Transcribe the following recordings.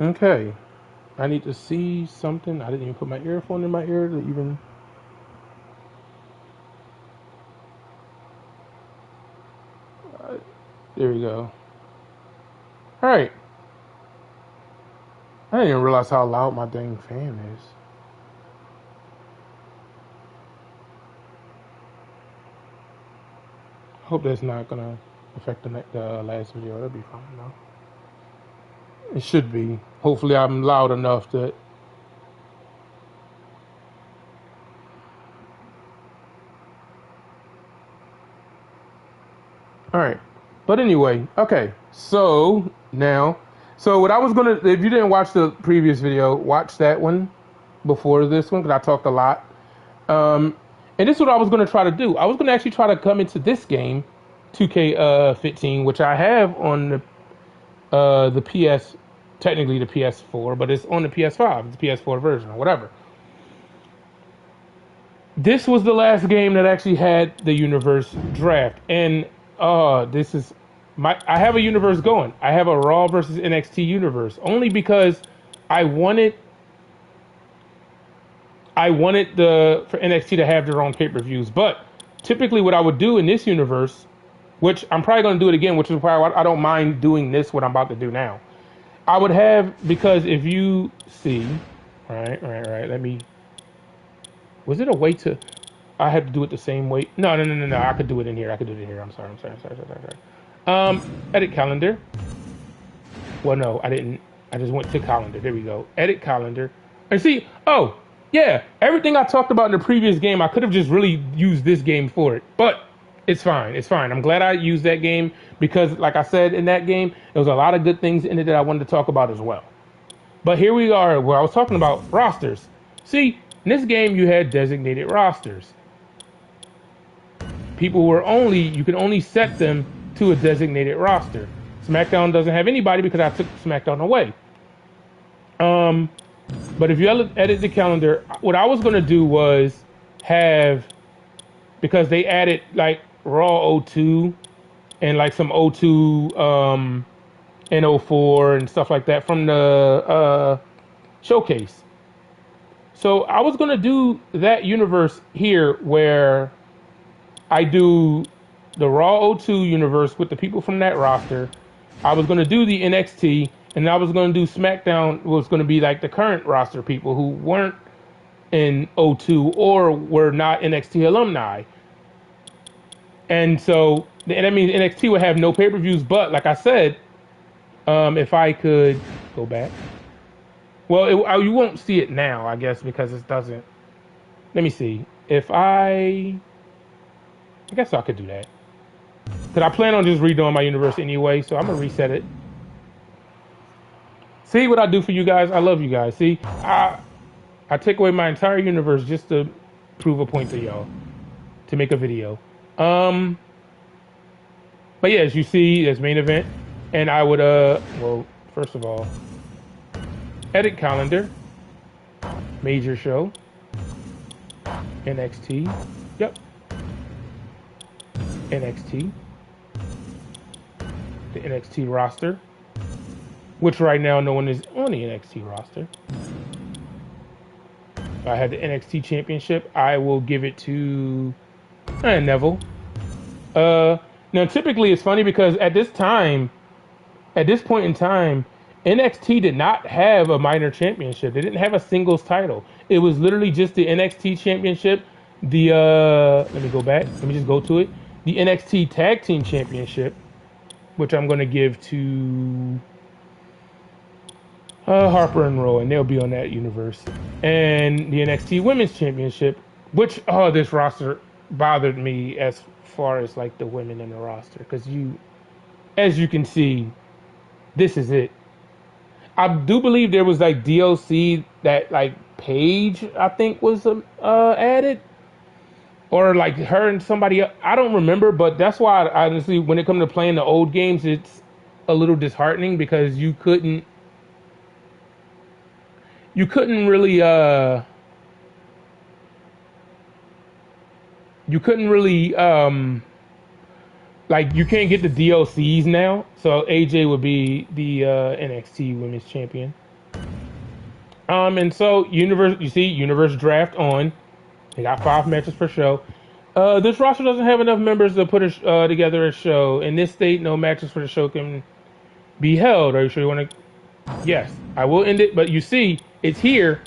Okay. I need to see something. I didn't even put my earphone in my ear to even. Uh, there we go. All right. I didn't even realize how loud my dang fan is. Hope that's not gonna affect the last video. That'll be fine though. It should be. Hopefully, I'm loud enough that. All right. But anyway, okay. So now, so what I was gonna, if you didn't watch the previous video, watch that one before this one because I talked a lot. And this is what I was gonna try to do. I was gonna actually try to come into this game, 2K15, which I have on the PS, technically the PS4, but it's on the PS5, it's the PS4 version or whatever. This was the last game that actually had the universe draft, and this is I have a universe going. I have a Raw versus NXT universe only because I wanted the for NXT to have their own pay-per-views. But typically, what I would do in this universe, which I'm probably going to do it again, which is why I don't mind doing this. What I'm about to do now, I would have because if you see, right. Let me. Was it a way to? I had to do it the same way. No. I could do it in here. I could do it in here. I'm sorry. Edit calendar. Well, no, I didn't. I just went to calendar. There we go. Edit calendar. And see, oh, yeah, everything I talked about in the previous game, I could have just really used this game for it. But it's fine. It's fine. I'm glad I used that game because, like I said, in that game, there was a lot of good things in it that I wanted to talk about as well. But here we are where I was talking about rosters. See, in this game, you had designated rosters. People were you can only set them to a designated roster. SmackDown doesn't have anybody because I took SmackDown away. But if you edit the calendar, what I was going to do was have, because they added like Raw '02 and like some '02 and '04 and stuff like that from the showcase. So I was going to do that universe here where I do the Raw '02 universe with the people from that roster. I was going to do the NXT, and I was going to do SmackDown was going to be like the current roster people who weren't in '02 or were not NXT alumni. And so, and that means NXT would have no pay-per-views, but like I said, if I could go back. Well, you won't see it now, I guess, because it doesn't. Let me see. If I guess I could do that. Because I plan on just redoing my universe anyway, so I'm going to reset it. See what I do for you guys? I love you guys. See, I take away my entire universe just to prove a point to y'all, to make a video. But yeah, as you see, there's main event. And I would, well, first of all, edit calendar, major show, NXT, yep, NXT, the NXT roster, which right now no one is on the NXT roster. If I had the NXT championship, I will give it to Neville. Now typically it's funny because at this point in time, NXT did not have a minor championship. They didn't have a singles title. It was literally just the NXT championship. The let me go back. Let me just go to it. The NXT Tag Team Championship, which I'm going to give to Harper and Rowan, and they'll be on that universe. And the NXT Women's Championship, which this roster bothered me as far as like the women in the roster, because as you can see, this is it. I do believe there was like DLC that like Paige I think was added, or like her and somebody else. I don't remember, but that's why honestly, when it comes to playing the old games, it's a little disheartening because you couldn't really like you can't get the DLCs now. So AJ would be the NXT Women's Champion. And so universe, you see, universe draft on. They got 5 matches per show. This roster doesn't have enough members to put together a show. In this state, no matches for the show can be held. Are you sure you want to? Yes, I will end it. But you see, it's here.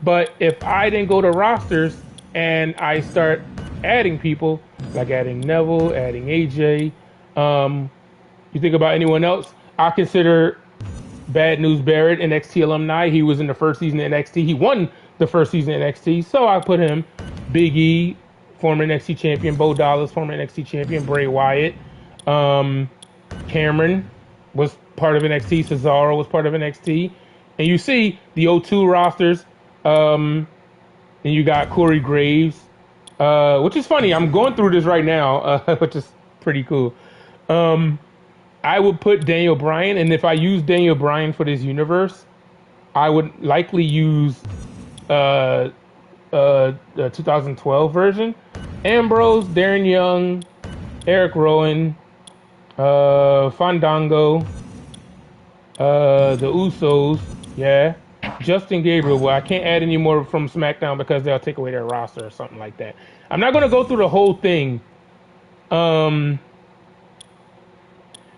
But if I then go to rosters and I start adding people, like adding Neville, adding AJ, you think about anyone else? I consider Bad News Barrett NXT alumni. He was in the first season of NXT. He won the first season of NXT, so I put him. Big E, former NXT champion. Bo Dallas, former NXT champion. Bray Wyatt. Cameron was part of NXT. Cesaro was part of NXT. And you see the O2 rosters. And you got Corey Graves, which is funny. I'm going through this right now, which is pretty cool. I would put Daniel Bryan, and if I use Daniel Bryan for this universe, I would likely use the 2012 version. Ambrose, Darren Young, Eric Rowan, Fandango, the Usos, yeah. Justin Gabriel. Well, I can't add any more from SmackDown because they'll take away their roster or something like that. I'm not going to go through the whole thing.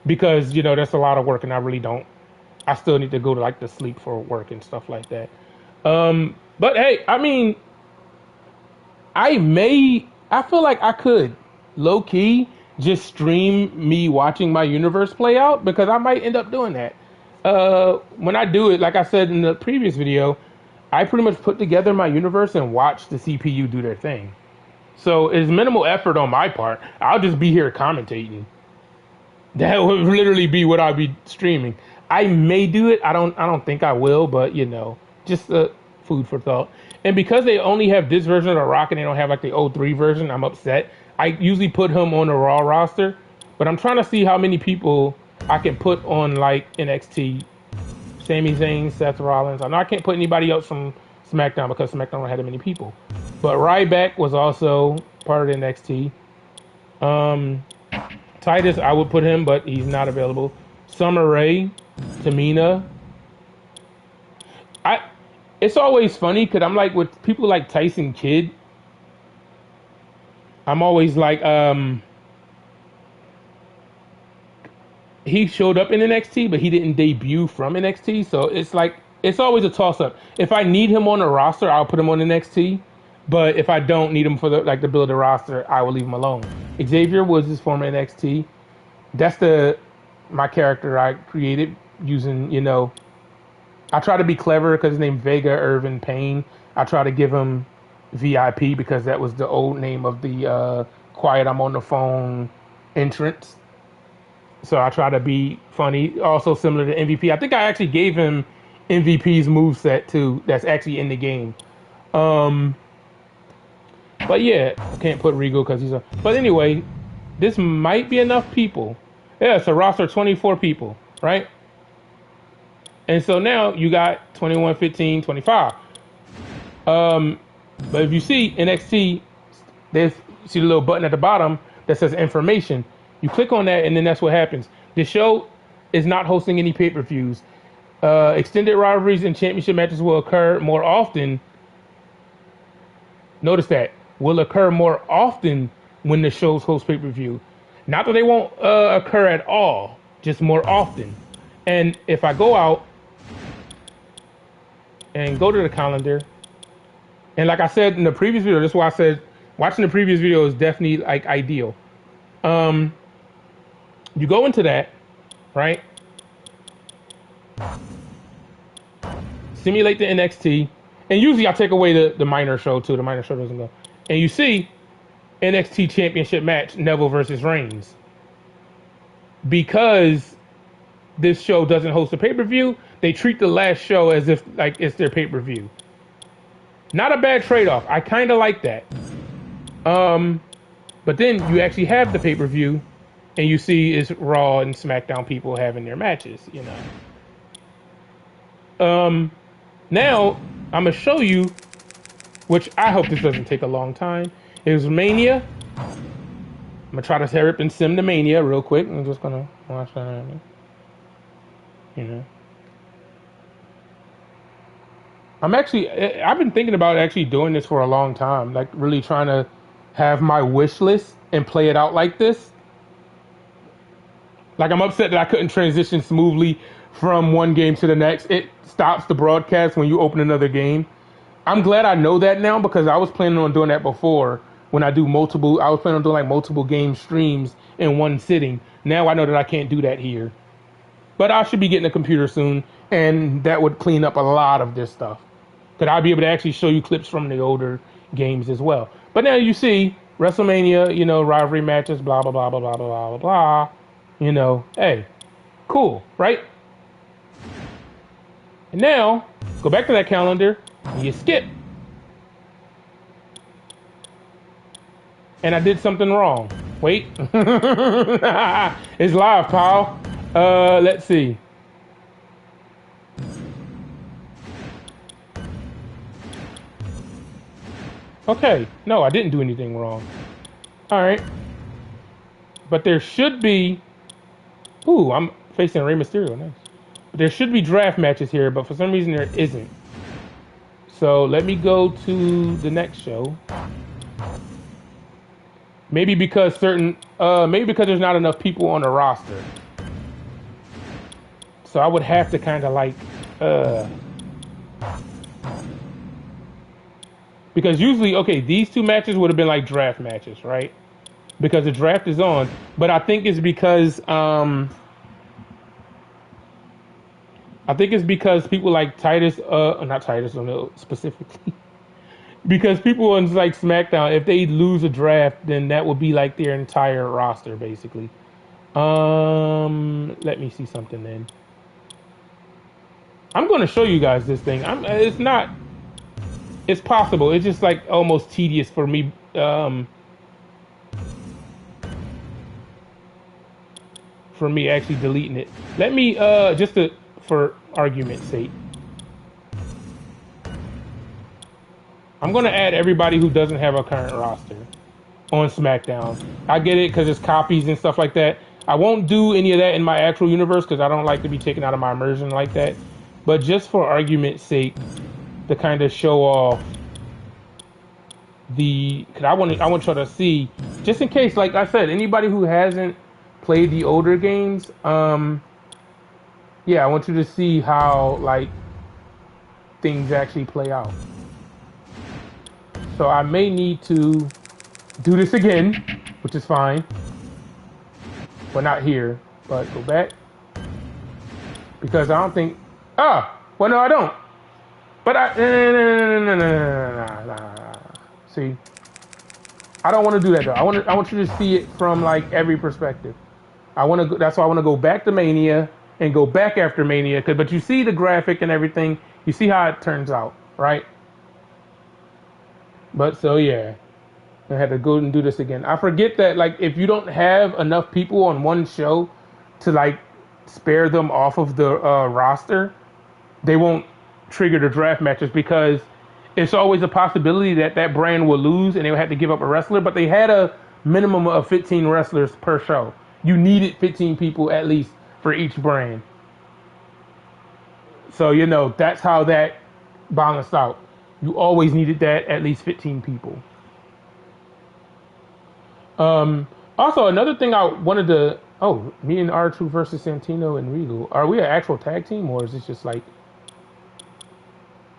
Because, that's a lot of work and I really don't. I still need to go to like the sleep for work and stuff like that. But hey, I mean, I feel like I could low key just stream me watching my universe play out because I might end up doing that. When I do it, like I said in the previous video, I pretty much put together my universe and watch the CPU do their thing. So it's minimal effort on my part. I'll just be here commentating. That would literally be what I'd be streaming. I may do it. I don't think I will, but just food for thought. And because they only have this version of The Rock and they don't have like the '03 version, I'm upset. I usually put him on the Raw roster, but I'm trying to see how many people I can put on like NXT. Sami Zayn, Seth Rollins. I know I can't put anybody else from SmackDown because SmackDown don't have that many people. But Ryback was also part of NXT. Titus, I would put him, but he's not available. Summer Rae, Tamina. It's always funny because I'm like with people like Tyson Kidd. I'm always like, he showed up in NXT, but he didn't debut from NXT. So it's like, it's always a toss up. If I need him on the roster, I'll put him on NXT. But if I don't need him for to build a roster, I will leave him alone. Xavier was his former NXT. That's my character I created using, I try to be clever because his name Vega Irvin Payne. I try to give him VIP because that was the old name of the Quiet I'm on the Phone entrance. So I try to be funny. Also similar to MVP. I think I actually gave him MVP's moveset too. That's actually in the game. But yeah, I can't put Regal because he's a... But anyway, this might be enough people. Yeah, it's a roster of 24 people, right? And so now you got 21, 15, 25. But if you see NXT, see the little button at the bottom that says information. You click on that, and then that's what happens. The show is not hosting any pay-per-views. Extended rivalries and championship matches will occur more often. Notice that. Will occur more often when the shows host pay-per-view. Not that they won't occur at all, just more often. And if I go out and go to the calendar, and like I said in the previous video, that's why I said watching the previous video is definitely like ideal. You go into that, right? Simulate the NXT, and usually I take away the minor show too. The minor show doesn't go. And you see NXT Championship match, Neville versus Reigns. Because this show doesn't host a pay-per-view, they treat the last show as if like it's their pay-per-view. Not a bad trade-off. I kind of like that. But then you actually have the pay-per-view, and you see it's Raw and SmackDown people having their matches, Now, I'm going to show you, which I hope this doesn't take a long time. Here's Mania. I'm going to try to hurry up and sim the Mania real quick. I'm just going to watch that. I've been thinking about actually doing this for a long time, like really trying to have my wish list and play it out like this. Like I'm upset that I couldn't transition smoothly from one game to the next. It stops the broadcast when you open another game. I'm glad I know that now because I was planning on doing that before when I do multiple. I was planning on doing like multiple game streams in one sitting. Now I know that I can't do that here. But I should be getting a computer soon, and that would clean up a lot of this stuff. Because I'll be able to actually show you clips from the older games as well. But now you see WrestleMania, rivalry matches, blah blah blah blah blah blah blah blah. Hey, cool, right? And now go back to that calendar and you skip. And I did something wrong. Wait. It's live, pal. Let's see. Okay. No, I didn't do anything wrong. All right. But there should be... Ooh, I'm facing Rey Mysterio. Nice. But there should be draft matches here, but for some reason there isn't. So let me go to the next show. Maybe because maybe because there's not enough people on the roster. So I would have to kind of like, because usually, okay, these two matches would have been like draft matches, right? Because the draft is on. But I think it's because, people like Titus, not Titus, I don't know specifically. Because people on like SmackDown, if they lose a draft, then that would be like their entire roster, basically. Let me see something then. I'm going to show you guys this thing. It's not. It's possible. It's just like almost tedious for me. For me actually deleting it. Let me for argument's sake. I'm going to add everybody who doesn't have a current roster on SmackDown. I get it because it's copies and stuff like that. I won't do any of that in my actual universe because I don't like to be taken out of my immersion like that. But just for argument's sake, to kind of show off because I want y'all to see, just in case, like I said, anybody who hasn't played the older games, yeah, I want you to see how like things actually play out. So I may need to do this again, which is fine. Well, not here, but go back. Because I don't think... well, no, I don't. But no. See? I don't want to do that, though. I want you to see it from, like, every perspective. That's why I want to go back to Mania and go back after Mania. But you see the graphic and everything. You see how it turns out, right? But so yeah, I had to go and do this again. I forget that like if you don't have enough people on one show to like spare them off of the roster, they won't trigger the draft matches because it's always a possibility that that brand will lose and they would have to give up a wrestler. But they had a minimum of 15 wrestlers per show. You needed 15 people at least for each brand. So that's how that balanced out. You always needed that at least 15 people. Also, another thing I wanted to... Oh, me and R2 versus Santino and Regal. Are we an actual tag team or is this just like...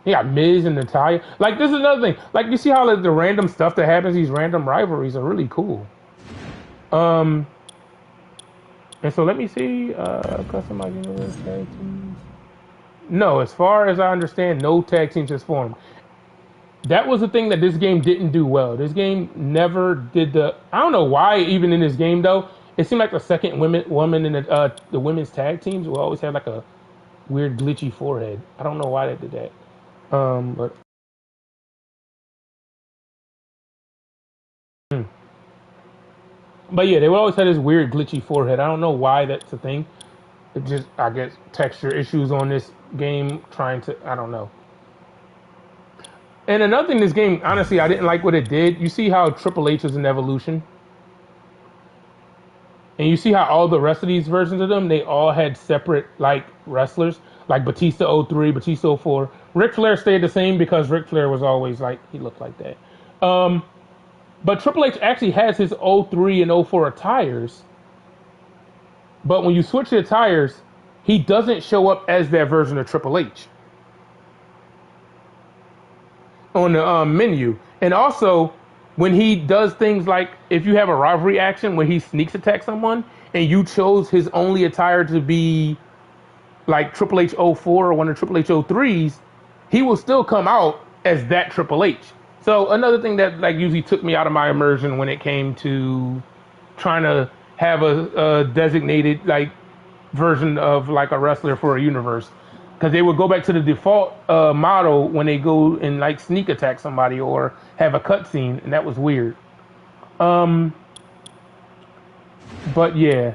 Yeah, Miz and Natalya. Like, this is another thing. Like, you see how like, the random stuff that happens, these random rivalries are really cool. And so let me see. Customized universe tag teams. No, as far as I understand, no tag teams has formed. That was the thing that this game didn't do well. This game never did I don't know why even in this game though. It seemed like the second woman in the women's tag teams will always have like a weird glitchy forehead. I don't know why they did that. But yeah, they would always have this weird glitchy forehead. I don't know why that's a thing. It just, I guess, texture issues on this game I don't know. And another thing, this game, honestly, I didn't like what it did. You see how Triple H was an evolution? And you see how all the rest of these versions of them, they all had separate like wrestlers, like Batista '03, Batista '04. Ric Flair stayed the same because Ric Flair was always like he looked like that. But Triple H actually has his '03 and '04 attires. But when you switch the attires, he doesn't show up as that version of Triple H on the menu. And also, when he does things like if you have a rivalry action where he sneaks attack someone and you chose his only attire to be like Triple H '04 or one of Triple H '03s, he will still come out as that Triple H. So another thing that like usually took me out of my immersion when it came to trying to have a designated like version of like a wrestler for a universe, because they would go back to the default model when they go and like sneak attack somebody or have a cutscene, and that was weird. But yeah,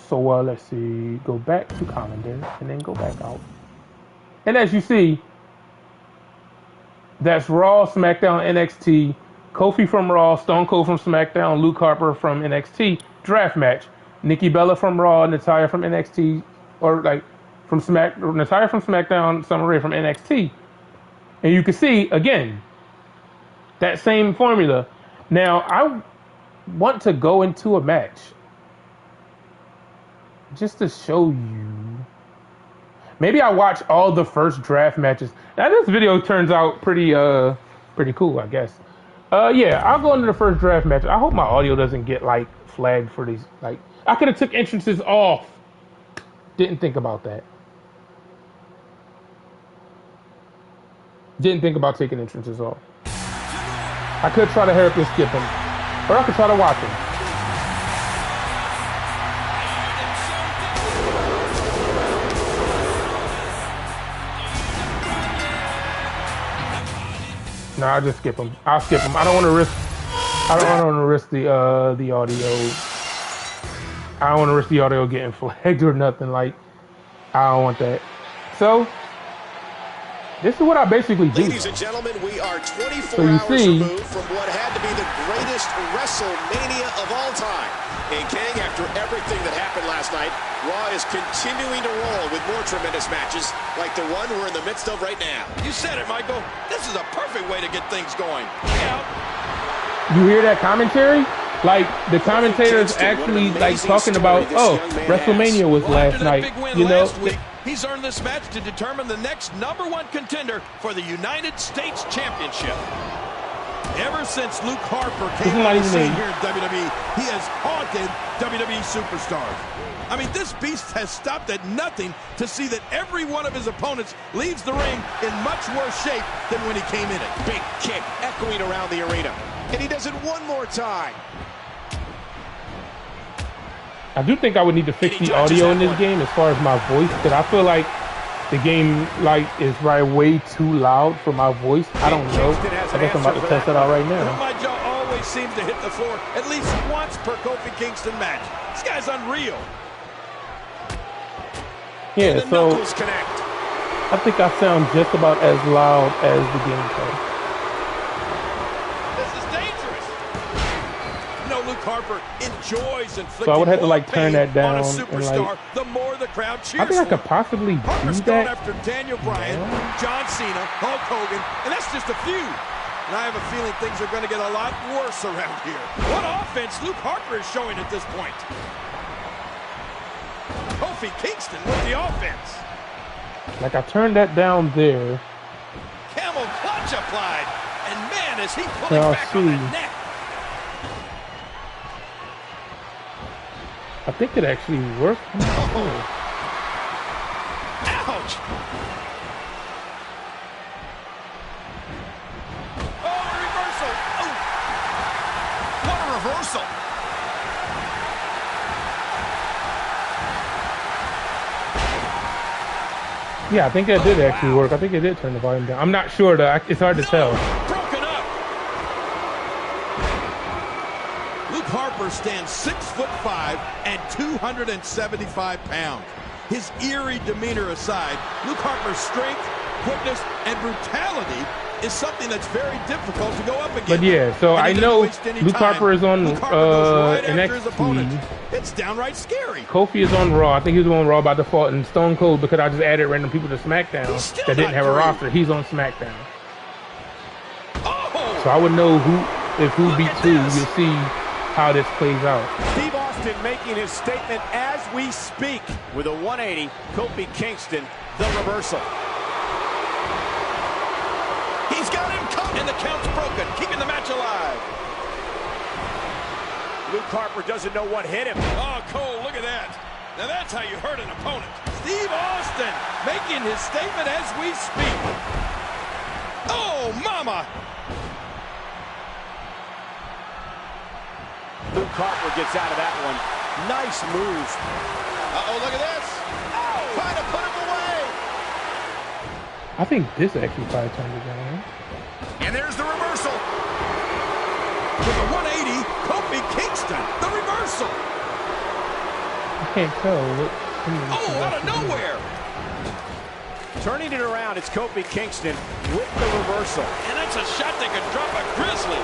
so let's see, go back to calendar and then go back out, and as you see, that's Raw, SmackDown, NXT, Kofi from Raw, Stone Cold from SmackDown, Luke Harper from NXT, draft match. Nikki Bella from Raw, Natalya from NXT, or like Natalya from SmackDown, Summer Rae from NXT. And you can see, again, that same formula. Now, I want to go into a match just to show you. Maybe I watch all the first draft matches. Now, this video turns out pretty cool, I guess. Yeah, I'll go into the first draft match. I hope my audio doesn't get like flagged for these. Like, I could have took entrances off. Didn't think about that. Didn't think about taking entrances off. I could try to hurry up and skip them, or I could try to watch them. No, I'll just skip them. I'll skip them. I don't want to risk. I don't want to risk the audio. I don't want to risk the audio getting flagged or nothing. Like, I don't want that. So, this is what I basically do. Ladies and gentlemen, we are 24 hours removed from what had to be the greatest WrestleMania of all time. And King, after everything that happened last night, Raw is continuing to roll with more tremendous matches like the one we're in the midst of right now. You said it, Michael. This is a perfect way to get things going. You hear that commentary? Like, the commentators actually like talking about, oh, WrestleMania was last night. You know, he's earned this match to determine the next #1 contender for the United States Championship. Ever since Luke Harper came on the scene here in WWE, he has haunted WWE superstars. I mean, this beast has stopped at nothing to see that every one of his opponents leaves the ring in much worse shape than when he came in it. Big kick echoing around the arena. And he does it one more time. I do think I would need to fix the audio in this game as far as my voice, because I feel like the game is way too loud for my voice. I don't know. I guess I'm about to test that out right now. My jaw always seems to hit the floor at least once per Kofi Kingston match. This guy's unreal. Yeah, so I think I sound just about as loud as the gameplay. This is dangerous. No, Luke Harper enjoys inflicting so I would have to like turn that down on a superstar. And, like, the more the crowd cheers. I think I could possibly Harper's do that. Gone after Daniel Bryan, John Cena, Hulk Hogan, and that's just a few. And I have a feeling things are going to get a lot worse around here. What offense Luke Harper is showing at this point. Kofi Kingston with the offense. Like, I turned that down there. Camel clutch applied. And man, is he pulling back on that neck. I think it actually worked. Oh. Ouch. Oh, reversal. Oh. What a reversal. Yeah, I think that did actually work. I think it did turn the volume down. I'm not sure though. It's hard to tell. Broken up. Luke Harper stands 6'5" and 275 pounds. His eerie demeanor aside, Luke Harper's strength, quickness, and brutality is something that's very difficult to go up against. But yeah, so I know Luke Harper is on NXT. It's downright scary. Kofi is on Raw. I think he was on Raw by default. And Stone Cold, because I just added random people to SmackDown that didn't have a roster, he's on SmackDown. Oh, so I would know if who beats who. You'll see how this plays out. Steve Austin making his statement as we speak with a 180. Kofi Kingston, the reversal. He's got him caught, and the count's broken, keeping the match alive. Luke Harper doesn't know what hit him. Oh, Cole, look at that. Now that's how you hurt an opponent. Steve Austin making his statement as we speak. Oh, mama. Luke Harper gets out of that one. Nice move. Uh-oh, look at this. Oh, trying to put him away. I think this actually probably turned it down. And there's the reversal. With a 180, Kofi Kingston, the reversal. I can't tell. Oh, out of nowhere. Turning it around, it's Kofi Kingston with the reversal. And that's a shot that could drop a grizzly.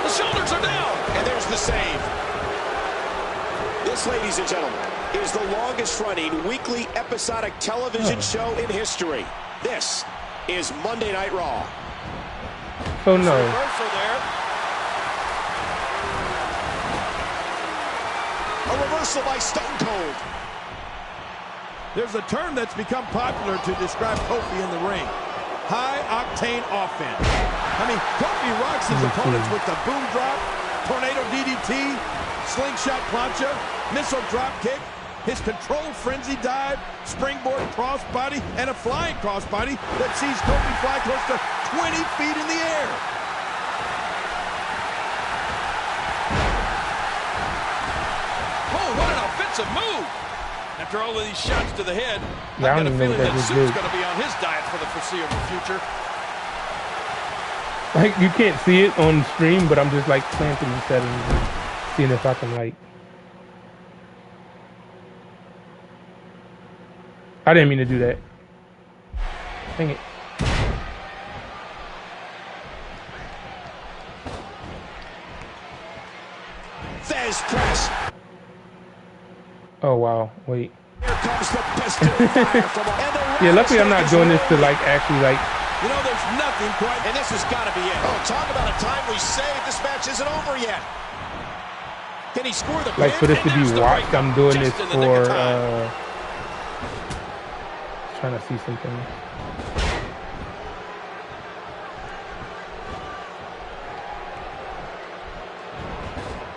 The shoulders are down. And there's the save. This, ladies and gentlemen, is the longest-running weekly episodic television show in history. This is Monday Night Raw. Oh no. Reversal there. A reversal by Stone Cold. There's a term that's become popular to describe Kofi in the ring. High-octane offense. I mean, Kofi rocks his opponents with the boom drop, tornado DDT, slingshot plancha, missile drop kick, his controlled frenzy dive, springboard crossbody, and a flying crossbody that sees Kofi fly close to 20 feet in the air. Oh, what an offensive move! After all of these shots to the head, yeah, I've got a feeling that suit's good. going to be on his diet for the foreseeable future. Like, you can't see it on stream, but I'm just like playing through the settings and seeing if I can like. I didn't mean to do that. Dang it. Fez press. Oh wow, wait. Here comes the pistol fire from yeah, luckily I'm not doing this to like actually like. You know, there's nothing quite. And this has got to be it. Oh, talk about a time we saved. This match isn't over yet. Can he score the like pin? For this to be watched, I'm doing this for trying to see something.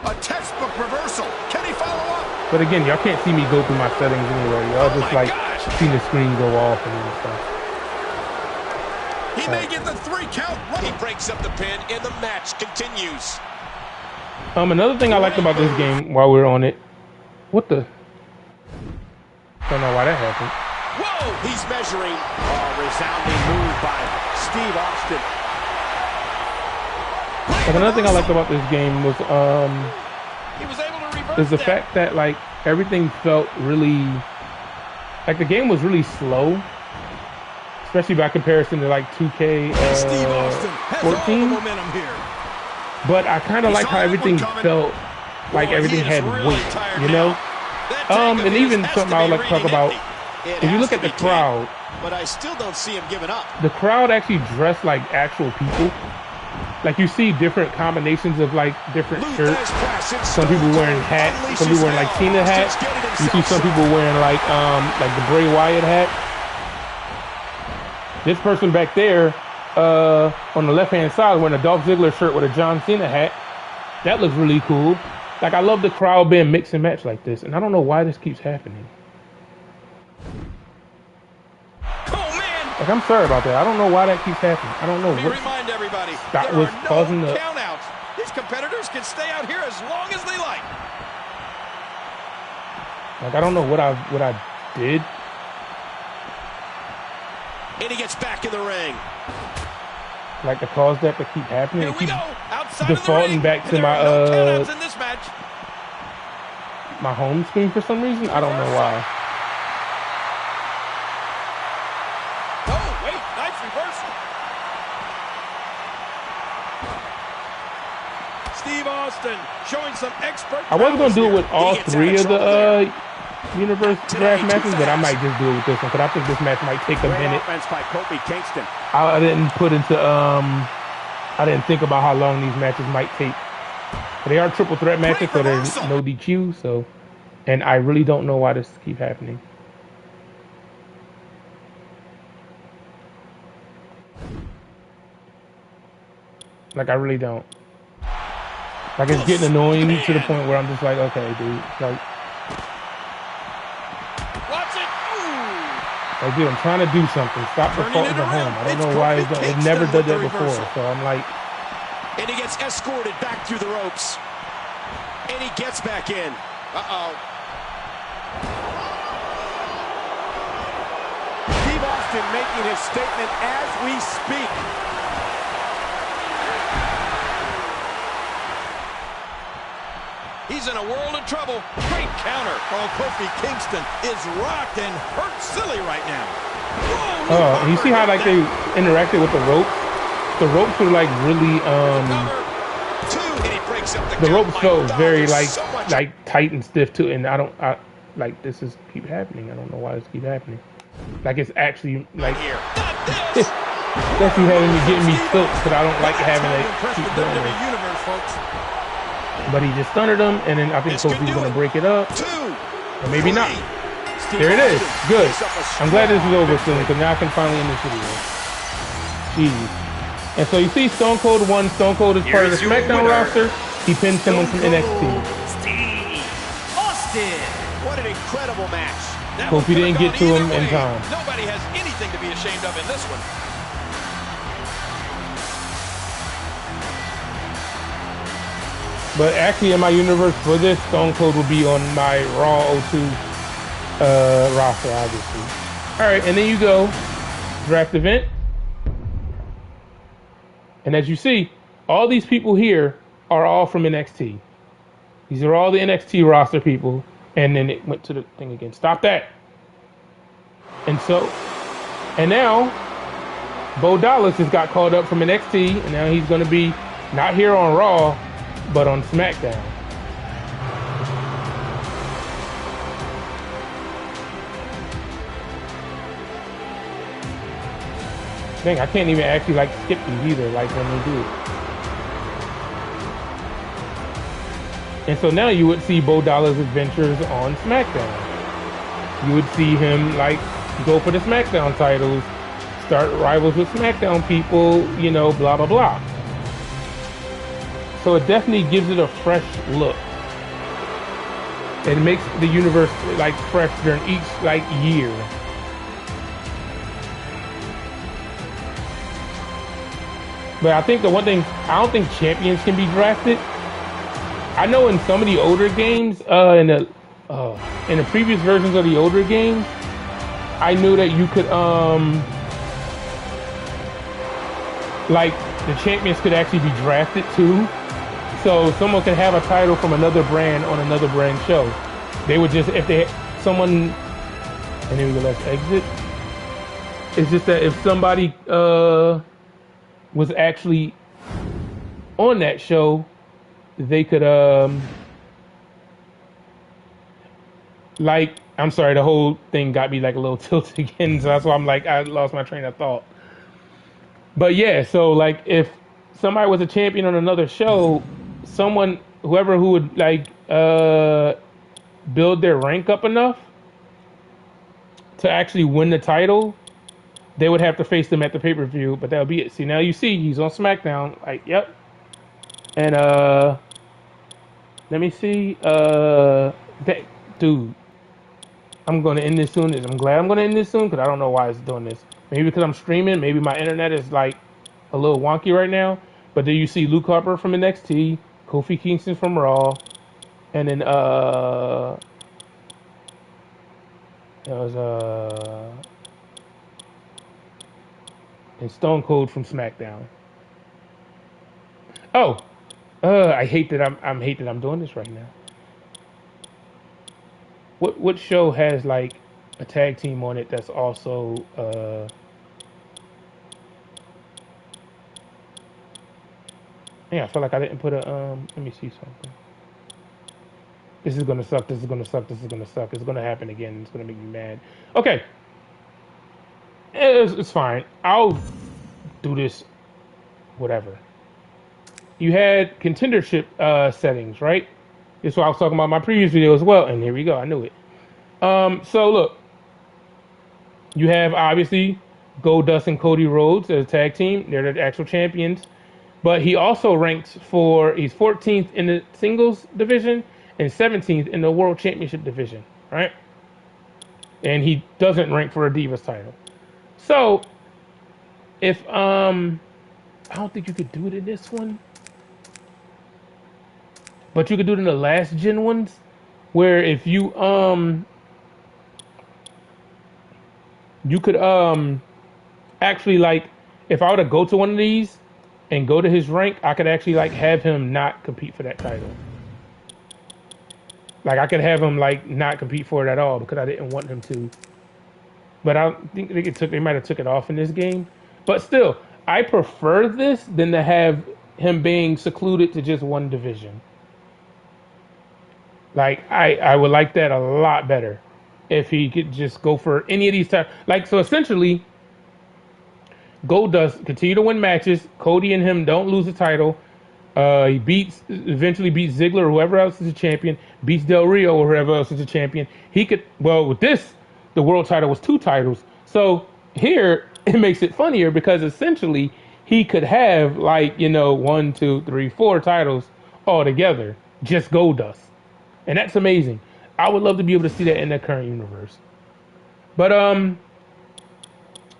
A textbook reversal. Can he follow up? But again, y'all can't see me go through my settings anyway. Y'all just like see the screen go off and stuff. He may get the 3 count. He breaks up the pin, and the match continues. Another thing I liked about this game while we're on it, what the? Don't know why that happened. Whoa! He's measuring. A resounding move by Steve Austin. Like another thing I liked about this game was he was able to reverse is the fact that like everything felt really like the game was really slow. Especially by comparison to like 2K 14. Momentum here. But I kind of like how everything felt like everything had weight, you know? And even something I would like to talk about, if you look at the crowd, but I still don't see him giving up. The crowd actually dressed like actual people. Like you see different combinations of like different shirts. Some people wearing hats, some people wearing like Cena hats. You see some people wearing like the Bray Wyatt hat. This person back there on the left-hand side wearing a Dolph Ziggler shirt with a John Cena hat. That looks really cool. Like, I love the crowd being mix and match like this, and I don't know why this keeps happening. Oh, man. Like, I'm sorry about that. I don't know why that keeps happening. I don't know what. Remind everybody, that was causing the countouts. These competitors can stay out here as long as they like. Like, I don't know what I did. And he gets back in the ring. Like to cause that to keep happening. Here we go. Outside defaulting of the ring. back to my countouts in this match. My home screen for some reason. I don't know why. Oh, wait, nice reversal. Austin showing some expert. I wasn't gonna do it with all three of the Universe draft matches, but I might just do it with this one because I think this match might take a minute. By Kofi Kingston. I didn't put into I didn't think about how long these matches might take. But they are triple threat matches, so there's no DQ. So, and I really don't know why this keeps happening. Like I really don't. Like it's getting annoying to the point where I'm just like, okay, dude, like. Like, dude, I'm trying to do something. Stop the fault at home. I don't know why it never did that before. So I'm like. And he gets escorted back through the ropes. And he gets back in. Uh-oh. Steve Austin making his statement as we speak. He's in a world of trouble. Great counter. Oh, Kofi Kingston is rocked and hurt silly right now. Oh, you see how like they interacted with the ropes? The ropes were like really the ropes felt very like tight and stiff too, and I like this is keep happening. I don't know why this keep happening. Like it's actually like it's actually getting me tilt because I don't like having to keep doing this. But he just stunned him, and then I think Kofi's going to break it up. Or maybe not. There it is. Good. I'm glad this is over soon, because now I can finally end this video. Jeez. And so you see Stone Cold won. Stone Cold is part of the SmackDown roster. He pinned someone from NXT. Steve Austin. What an incredible match. Kofi didn't get to him in time. Nobody has anything to be ashamed of in this one. But actually, in my universe for this, Stone Cold will be on my Raw 02 roster, obviously. All right, and then you go draft event, and as you see, all these people here are all from NXT. These are all the NXT roster people, and then it went to the thing again. Stop that. And so, and now, Bo Dallas has got called up from NXT, and now he's going to be not here on Raw, but on SmackDown. Dang, I can't even actually like skip these either, like when they do it. And so now you would see Bo Dallas' adventures on SmackDown. You would see him like go for the SmackDown titles, start rivals with SmackDown people, you know, blah, blah, blah. So it definitely gives it a fresh look. It makes the universe like fresh during each like year. But I think the one thing, I don't think champions can be drafted. I know in some of the older games, in the previous versions of the older games, I knew that you could like the champions could actually be drafted too. So someone can have a title from another brand on another brand show. They would just, if they someone, and then we go, let's exit. It's just that if somebody was actually on that show, they could like, I'm sorry, the whole thing got me like a little tilted again, so that's why I'm like, I lost my train of thought. But yeah, so like if somebody was a champion on another show, whoever who would like build their rank up enough to actually win the title, they would have to face them at the pay-per-view, but that'll be it. See, now you see he's on SmackDown, like, yep. And let me see, dude, I'm gonna end this soon. I'm glad I'm gonna end this soon because I don't know why it's doing this. Maybe because I'm streaming, maybe my internet is like a little wonky right now. But then you see Luke Harper from NXT, Kofi Kingston from Raw, and then there was and Stone Cold from SmackDown. Oh, I hate that I'm doing this right now. What show has like a tag team on it that's also Yeah, I feel like I didn't put a let me see something. This is gonna suck, this is gonna suck, this is gonna suck. It's gonna happen again. It's gonna make me mad. Okay. It's fine. I'll do this whatever. You had contendership settings, right? This is what I was talking about in my previous video as well, and here we go. I knew it. So look, you have obviously Goldust and Cody Rhodes as a tag team. They're the actual champions. But he also ranks he's 14th in the singles division and 17th in the World Championship division, right? And he doesn't rank for a Divas title. So, if, I don't think you could do it in this one. But you could do it in the last gen ones, where if you, you could, actually, like, if I were to go to one of these, and go to his rank, I could actually like have him not compete for that title. Like I could have him like not compete for it at all because I didn't want him to. But I think they might have took it off in this game. But still, I prefer this than to have him being secluded to just one division. Like I would like that a lot better if he could just go for any of these types. Like so, essentially. Goldust continue to win matches. Cody and him don't lose the title. He eventually beats Ziggler or whoever else is a champion. Beats Del Rio or whoever else is a champion. He could, well, with this, the world title was 2 titles. So here, it makes it funnier because essentially he could have like, 1, 2, 3, 4 titles all together. Just Goldust. And that's amazing. I would love to be able to see that in the current universe. But,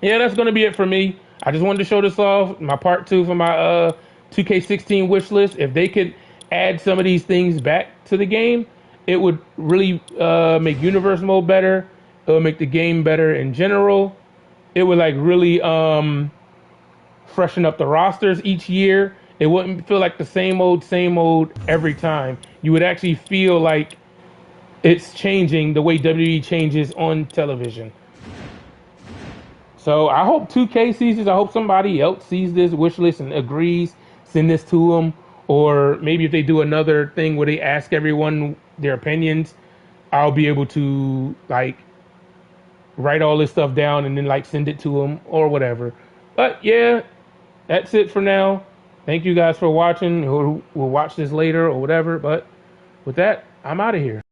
yeah, that's going to be it for me. I just wanted to show this off, my part 2 for my 2K16 wish list. If they could add some of these things back to the game, it would really make universe mode better. It would make the game better in general. It would like really freshen up the rosters each year. It wouldn't feel like the same old every time. You would actually feel like it's changing the way WWE changes on television. So I hope 2K sees this. I hope somebody else sees this wish list and agrees. Send this to them. Or maybe if they do another thing where they ask everyone their opinions, I'll be able to like write all this stuff down and then like send it to them or whatever. But yeah, that's it for now. Thank you guys for watching. We'll watch this later or whatever. But with that, I'm out of here.